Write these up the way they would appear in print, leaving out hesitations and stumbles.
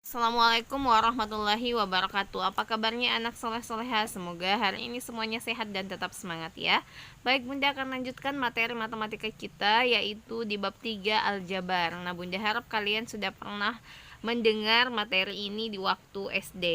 Assalamualaikum warahmatullahi wabarakatuh. Apa kabarnya anak soleh-soleha? Semoga hari ini semuanya sehat dan tetap semangat ya. Baik, Bunda akan lanjutkan materi matematika kita, yaitu di bab 3 Aljabar. Nah, Bunda harap kalian sudah pernah mendengar materi ini di waktu SD.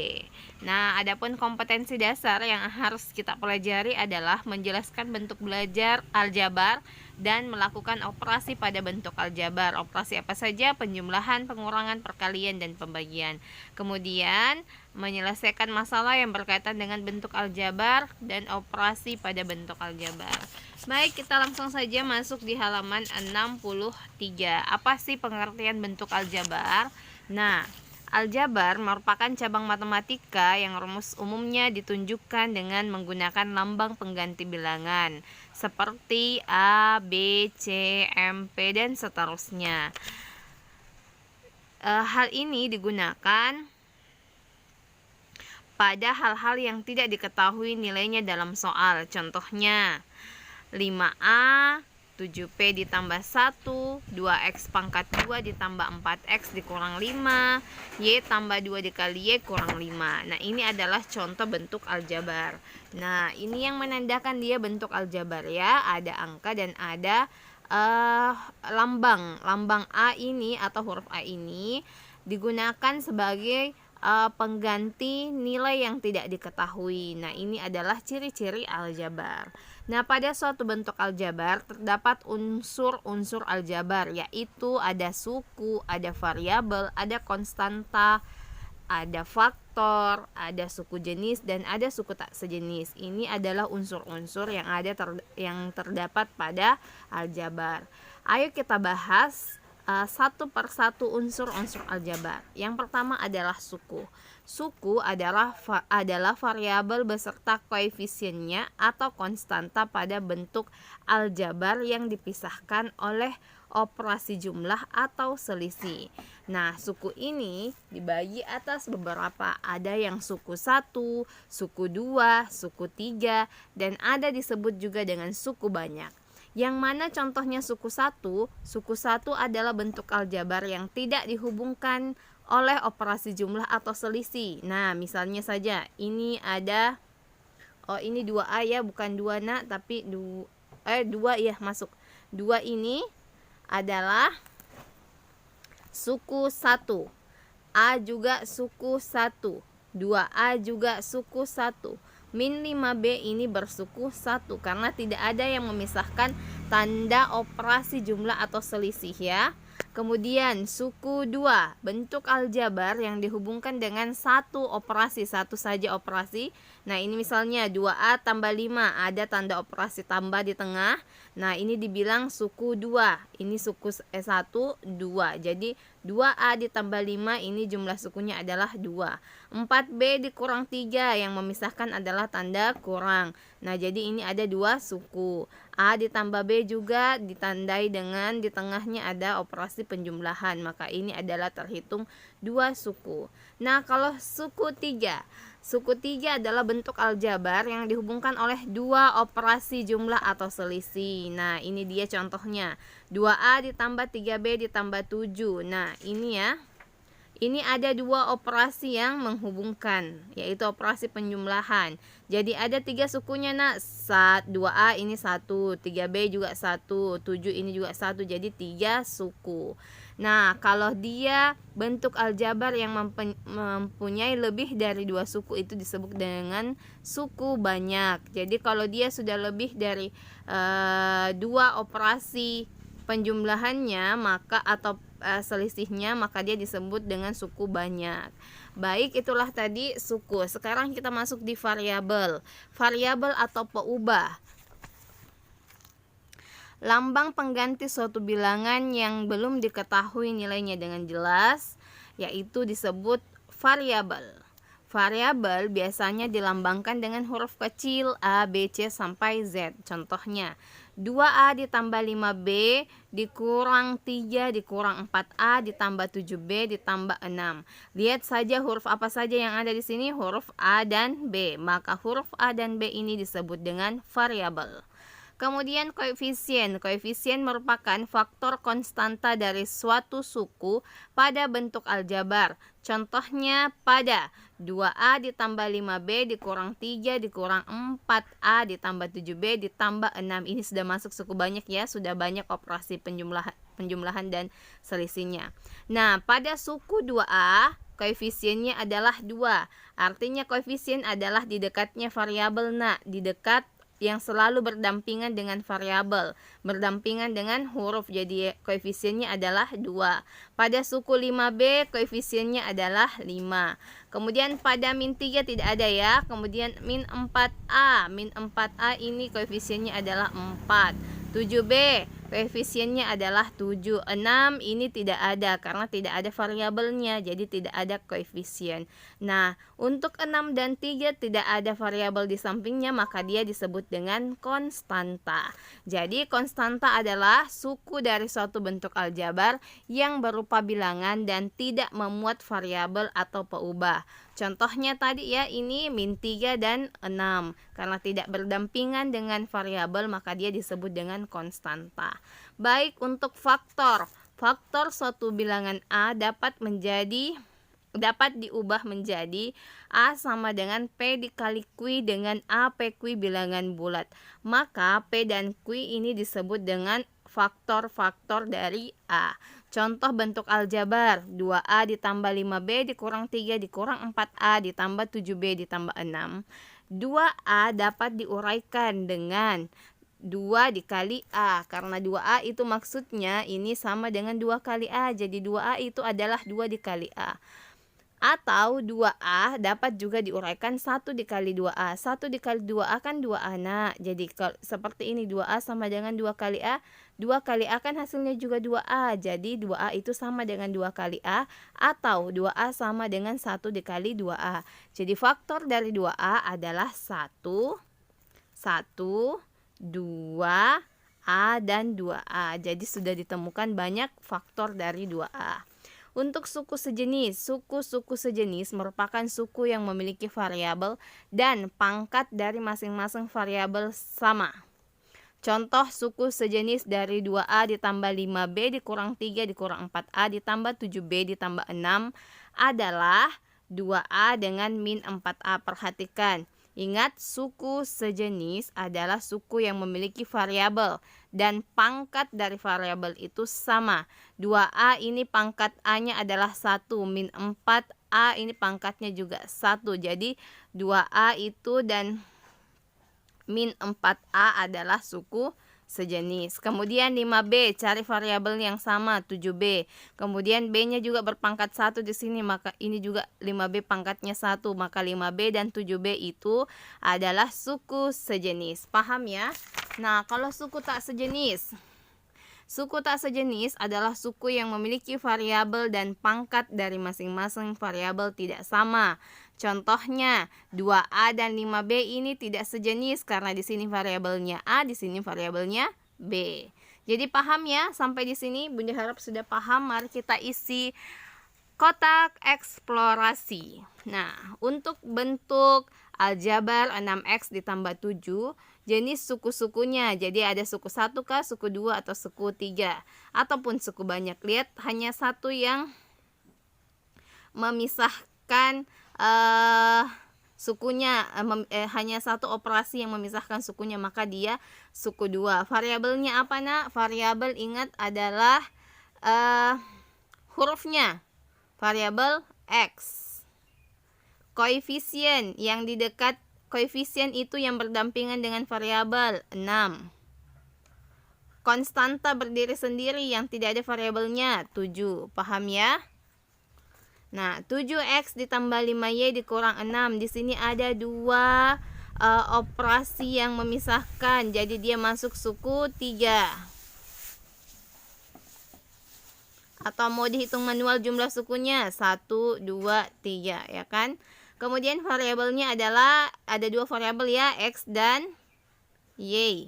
Nah, adapun kompetensi dasar yang harus kita pelajari adalah menjelaskan bentuk belajar aljabar dan melakukan operasi pada bentuk aljabar. Operasi apa saja? Penjumlahan, pengurangan, perkalian, dan pembagian. Kemudian menyelesaikan masalah yang berkaitan dengan bentuk aljabar dan operasi pada bentuk aljabar. Baik, kita langsung saja masuk di halaman 63. Apa sih pengertian bentuk aljabar? Nah, aljabar merupakan cabang matematika yang rumus umumnya ditunjukkan dengan menggunakan lambang pengganti bilangan seperti A, B, C, M, P, dan seterusnya. Hal ini digunakan pada hal-hal yang tidak diketahui nilainya dalam soal. Contohnya 5A 7P ditambah 1, 2X pangkat 2 ditambah 4X dikurang 5, Y tambah 2 dikali Y kurang 5. Nah, ini adalah contoh bentuk aljabar. Nah, ini yang menandakan dia bentuk aljabar ya. Ada angka dan ada lambang A ini atau huruf A ini digunakan sebagai pengganti nilai yang tidak diketahui. Nah, ini adalah ciri-ciri aljabar. Nah, pada suatu bentuk aljabar terdapat unsur-unsur aljabar, yaitu ada suku, ada variabel, ada konstanta, ada faktor, ada suku jenis, dan ada suku tak sejenis. Ini adalah unsur-unsur yang terdapat pada aljabar. Ayo kita bahas satu persatu unsur-unsur aljabar. Yang pertama adalah suku. Suku adalah variabel beserta koefisiennya atau konstanta pada bentuk aljabar yang dipisahkan oleh operasi jumlah atau selisih. Nah, suku ini dibagi atas beberapa. Ada yang suku 1, suku 2, suku 3, dan ada disebut juga dengan suku banyak. Yang mana contohnya suku 1? Suku 1 adalah bentuk aljabar yang tidak dihubungkan oleh operasi jumlah atau selisih. Nah, misalnya saja ini ada ini 2A ya, bukan 2 nak, tapi 2 ya, masuk. 2 ini adalah suku 1. A juga suku 1. 2A juga suku 1. Min 5B ini bersuku 1 karena tidak ada yang memisahkan tanda operasi jumlah atau selisih ya. Kemudian suku 2, bentuk aljabar yang dihubungkan dengan satu operasi, satu saja operasi. Nah, ini misalnya 2A tambah 5, ada tanda operasi tambah di tengah. Nah, ini dibilang suku 2. Ini suku 1, 2. Jadi 2A ditambah 5, ini jumlah sukunya adalah 2. 4B dikurang 3, yang memisahkan adalah tanda kurang. Nah, jadi ini ada 2 suku. A ditambah B juga ditandai dengan di tengahnya ada operasi penjumlahan, maka ini adalah terhitung 2 suku. Nah, kalau suku 3 adalah bentuk aljabar yang dihubungkan oleh 2 operasi jumlah atau selisih. Nah, ini dia contohnya. 2A ditambah 3B ditambah 7. Nah, ini ya. Ini ada 2 operasi yang menghubungkan, yaitu operasi penjumlahan. Jadi ada 3 sukunya nak. 2A ini 1, 3B juga 1, 7 ini juga 1, jadi 3 suku. Nah, kalau dia bentuk aljabar yang mempunyai lebih dari 2 suku, itu disebut dengan suku banyak. Jadi kalau dia sudah lebih dari 2 operasi penjumlahannya maka atau selisihnya, maka dia disebut dengan suku banyak. Baik, itulah tadi suku. Sekarang kita masuk di variabel. Variabel atau peubah, lambang pengganti suatu bilangan yang belum diketahui nilainya dengan jelas, yaitu disebut variabel. Variabel biasanya dilambangkan dengan huruf kecil A, B, C sampai Z. Contohnya 2A ditambah 5B dikurang 3 dikurang 4A ditambah 7B ditambah 6. Lihat saja huruf apa saja yang ada di sini, huruf A dan B. Maka huruf A dan B ini disebut dengan variabel. Kemudian koefisien. Koefisien merupakan faktor konstanta dari suatu suku pada bentuk aljabar. Contohnya pada 2A ditambah 5B dikurang 3 dikurang 4A ditambah 7B ditambah 6. Ini sudah masuk suku banyak ya, sudah banyak operasi penjumlahan dan selisihnya. Nah, pada suku 2A koefisiennya adalah 2. Artinya koefisien adalah di dekatnya variabel di dekat yang selalu berdampingan dengan variabel, berdampingan dengan huruf. Jadi koefisiennya adalah 2. Pada suku 5B koefisiennya adalah 5. Kemudian pada min 3 tidak ada ya. Kemudian min 4A. Min 4A ini koefisiennya adalah 4. 7B koefisiennya adalah 7. 6 ini tidak ada karena tidak ada variabelnya, jadi tidak ada koefisien. Nah, untuk 6 dan 3 tidak ada variabel di sampingnya, maka dia disebut dengan konstanta. Jadi konstanta adalah suku dari suatu bentuk aljabar yang berupa bilangan dan tidak memuat variabel atau peubah. Contohnya tadi ya, ini min 3 dan 6. Karena tidak berdampingan dengan variabel, maka dia disebut dengan konstanta. Baik, untuk faktor. Faktor suatu bilangan A dapat diubah menjadi A sama dengan P dikali Q dengan A P Q bilangan bulat. Maka P dan Q ini disebut dengan faktor-faktor dari A. Contoh bentuk aljabar, 2A ditambah 5B dikurang 3 dikurang 4A ditambah 7B ditambah 6. 2A dapat diuraikan dengan 2 dikali A, karena 2A itu maksudnya ini sama dengan 2 kali A, jadi 2A itu adalah 2 dikali A. Atau 2A dapat juga diuraikan 1 dikali 2A. 1 dikali 2A kan 2A. Nah, jadi seperti ini, 2A sama dengan 2 kali A. 2 kali A kan hasilnya juga 2A. Jadi 2A itu sama dengan 2 kali A. Atau 2A sama dengan 1 dikali 2A. Jadi faktor dari 2A adalah 1, 2A, dan 2A. Jadi sudah ditemukan banyak faktor dari 2A. Untuk suku sejenis, suku-suku sejenis merupakan suku yang memiliki variabel dan pangkat dari masing-masing variabel sama. Contoh suku sejenis dari 2A ditambah 5B dikurang 3 dikurang 4A ditambah 7B ditambah 6 adalah 2A dengan min 4A. Perhatikan. Ingat, suku sejenis adalah suku yang memiliki variabel dan pangkat dari variabel itu sama. 2A ini pangkat A-nya adalah 1, min 4A ini pangkatnya juga 1. Jadi 2A itu dan min 4A adalah suku sejenis. Kemudian 5B, cari variabel yang sama, 7B. Kemudian B-nya juga berpangkat 1 di sini, maka ini juga 5B pangkatnya 1, maka 5B dan 7B itu adalah suku sejenis. Paham ya? Nah, kalau suku tak sejenis. Suku tak sejenis adalah suku yang memiliki variabel dan pangkat dari masing-masing variabel tidak sama. Contohnya 2A dan 5B ini tidak sejenis karena di sini variabelnya A, di sini variabelnya B. Jadi paham ya? Sampai di sini Bunda harap sudah paham. Mari kita isi kotak eksplorasi. Nah, untuk bentuk aljabar 6X ditambah 7, jenis suku-sukunya. Jadi ada suku 1 kah, suku 2 atau suku 3 ataupun suku banyak. Lihat, hanya satu yang memisahkan sukunya, hanya satu operasi yang memisahkan sukunya, maka dia suku 2. Variabelnya apa nak? Variabel ingat adalah hurufnya. Variabel X. Koefisien yang di dekat koefisien itu yang berdampingan dengan variabel 6. Konstanta berdiri sendiri yang tidak ada variabelnya 7. Paham ya? Nah, 7X ditambah 5Y dikurang 6. Di sini ada 2 operasi yang memisahkan. Jadi dia masuk suku 3. Atau mau dihitung manual jumlah sukunya 1, 2, 3 ya kan? Kemudian variabelnya adalah ada 2 variabel ya, X dan Y.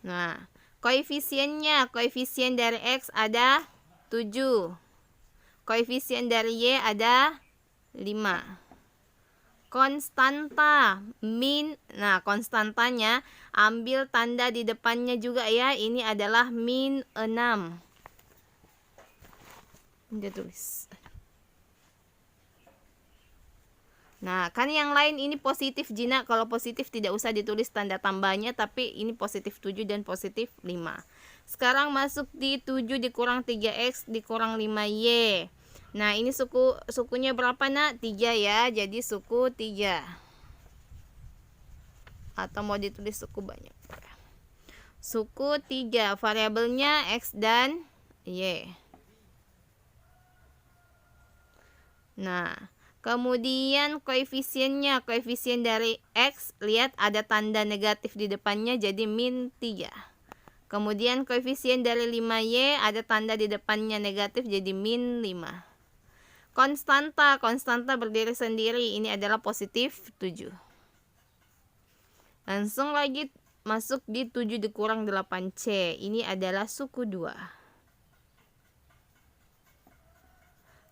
Nah, koefisiennya, koefisien dari X ada 7. Koefisien dari Y ada 5. Konstanta min. Nah, konstantanya ambil tanda di depannya juga ya. Ini adalah min 6. Dia tulis. Nah, kan yang lain ini positif Jina. Kalau positif tidak usah ditulis tanda tambahnya, tapi ini positif 7 dan positif 5. Sekarang masuk di 7 dikurang 3x dikurang 5y. Nah, ini sukunya berapa nak? 3 ya. Jadi suku 3. Atau mau ditulis suku banyak. Suku 3. Variabelnya x dan y. Nah, kemudian koefisiennya. Koefisien dari x, lihat ada tanda negatif di depannya jadi min 3. Kemudian koefisien dari 5y ada tanda di depannya negatif jadi min 5. Konstanta berdiri sendiri, ini adalah positif 7. Langsung lagi masuk di 7 dikurang 8c, ini adalah suku 2.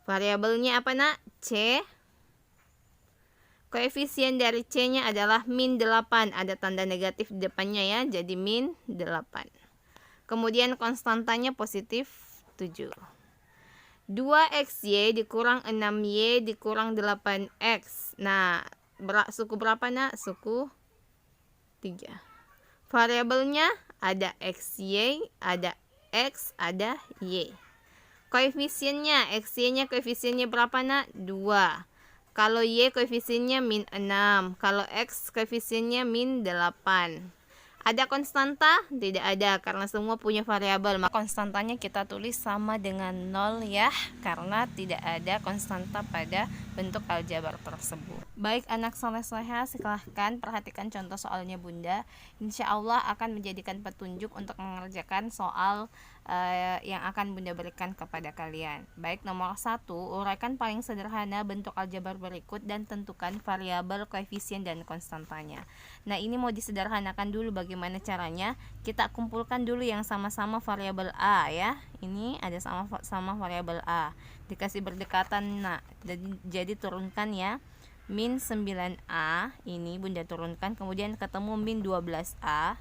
Variabelnya apa nak? C. Koefisien dari c-nya adalah min 8, ada tanda negatif di depannya ya, jadi min 8. Kemudian konstantanya positif 7. 2xy dikurang 6y dikurang 8x. Nah, suku berapa nak? Suku 3. Variabelnya ada xy, ada x, ada y. Koefisiennya, xy-nya koefisiennya berapa nak? 2. Kalau y koefisiennya min 6. Kalau x koefisiennya min 8. Ada konstanta? Tidak ada, karena semua punya variabel. Maka konstantanya kita tulis sama dengan 0 ya, karena tidak ada konstanta pada bentuk aljabar tersebut. Baik anak soleh-soleha, silahkan perhatikan contoh soalnya Bunda. Insya Allah akan menjadikan petunjuk untuk mengerjakan soal yang akan Bunda berikan kepada kalian. Baik, nomor 1, uraikan paling sederhana bentuk aljabar berikut dan tentukan variabel, koefisien, dan konstantanya. Nah, ini mau disederhanakan dulu. Bagaimana caranya? Kita kumpulkan dulu yang sama-sama variabel A ya. Ini ada sama variabel A. Dikasih berdekatan. Nah, jadi turunkan ya. Min 9A ini Bunda turunkan, kemudian ketemu min 12A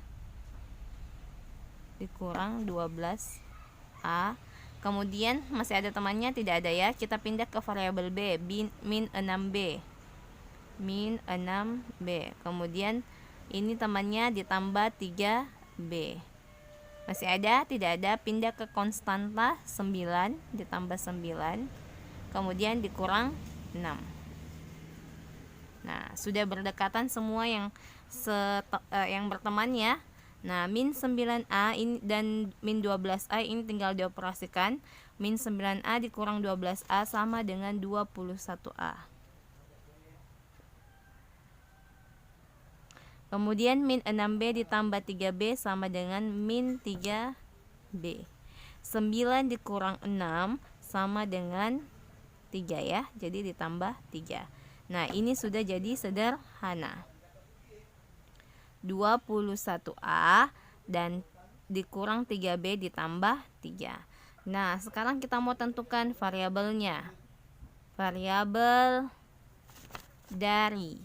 dikurang 12A. Kemudian masih ada temannya, tidak ada ya. Kita pindah ke variabel B, min 6B. Min 6B. Kemudian ini temannya ditambah 3B. Masih ada? Tidak ada. Pindah ke konstanta 9 ditambah 9. Kemudian dikurang 6. Nah, sudah berdekatan semua yang berteman ya. Nah, min 9A ini dan min 12A ini tinggal dioperasikan. Min 9A dikurang 12A sama dengan 21A. Kemudian min 6B ditambah 3B sama dengan min 3B. 9 dikurang 6 sama dengan 3 ya. Jadi ditambah 3. Nah, ini sudah jadi sederhana. 21A dan dikurang 3B ditambah 3. Nah, sekarang kita mau tentukan variabelnya. Variabel dari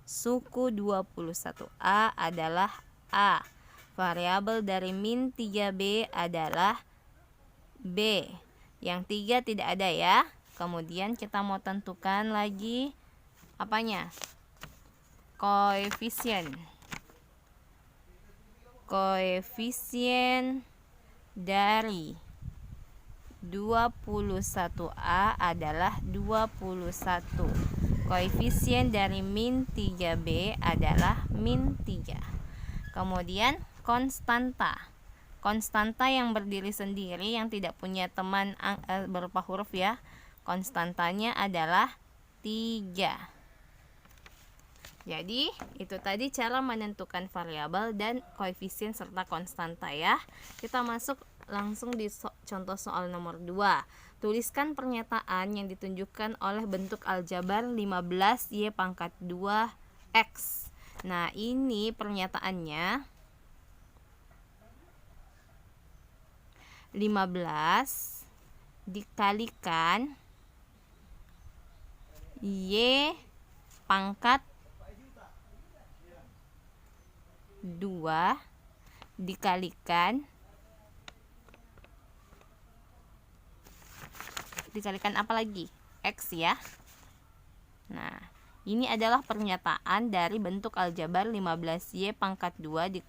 suku 21A adalah A. Variabel dari min 3B adalah B. Yang 3 tidak ada ya. Kemudian kita mau tentukan lagi apanya? Koefisien dari 21A adalah 21. Koefisien dari min 3B adalah min 3. Kemudian konstanta yang berdiri sendiri, yang tidak punya teman berupa huruf ya. Konstantanya adalah 3. Jadi, itu tadi cara menentukan variabel dan koefisien serta konstanta ya. Kita masuk langsung di contoh soal nomor 2. Tuliskan pernyataan yang ditunjukkan oleh bentuk aljabar 15y pangkat 2x. Nah, ini pernyataannya 15 dikalikan y pangkat 2 dikalikan apa lagi? X ya. Nah, ini adalah pernyataan dari bentuk aljabar 15Y pangkat 2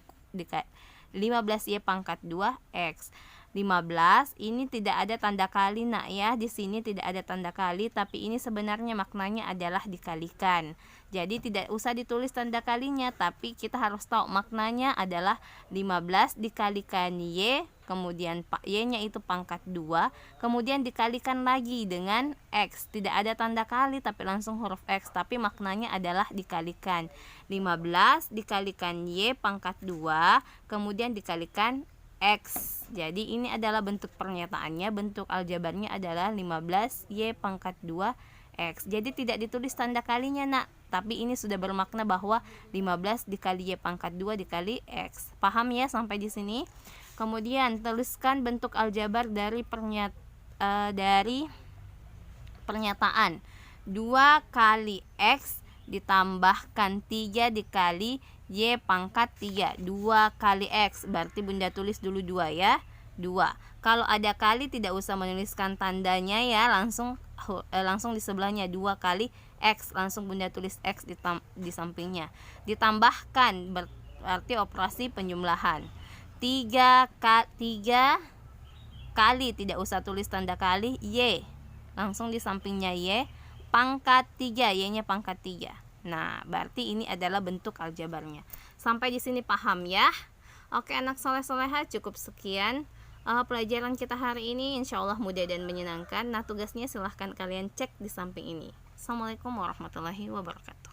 15Y pangkat 2 X. 15 ini tidak ada tanda kali nak ya, di sini tidak ada tanda kali, tapi ini sebenarnya maknanya adalah dikalikan. Jadi tidak usah ditulis tanda kalinya, tapi kita harus tahu maknanya adalah 15 dikalikan Y, kemudian Y-nya itu pangkat 2, kemudian dikalikan lagi dengan X. Tidak ada tanda kali tapi langsung huruf X, tapi maknanya adalah dikalikan. 15 dikalikan Y pangkat 2, kemudian dikalikan X. Jadi ini adalah bentuk pernyataannya, bentuk aljabarnya adalah 15Y pangkat 2 X. Jadi tidak ditulis tanda kalinya nak, tapi ini sudah bermakna bahwa 15 dikali Y pangkat 2 dikali X. Paham ya sampai di sini? Kemudian tuliskan bentuk aljabar dari pernyataan 2 kali X ditambahkan 3 dikali Y pangkat 3. 2 kali X, berarti bunda tulis dulu 2 ya, 2. Kalau ada kali tidak usah menuliskan tandanya ya, langsung di sebelahnya 2 kali X, langsung bunda tulis X di sampingnya. Ditambahkan berarti operasi penjumlahan. 3 kali, tidak usah tulis tanda kali, Y, langsung di sampingnya Y pangkat 3, Y-nya pangkat 3. Nah, berarti ini adalah bentuk aljabarnya. Sampai di sini paham ya? Oke anak soleh-soleha, cukup sekian pelajaran kita hari ini. Insya Allah mudah dan menyenangkan. Nah, tugasnya silahkan kalian cek di samping ini. Assalamualaikum warahmatullahi wabarakatuh.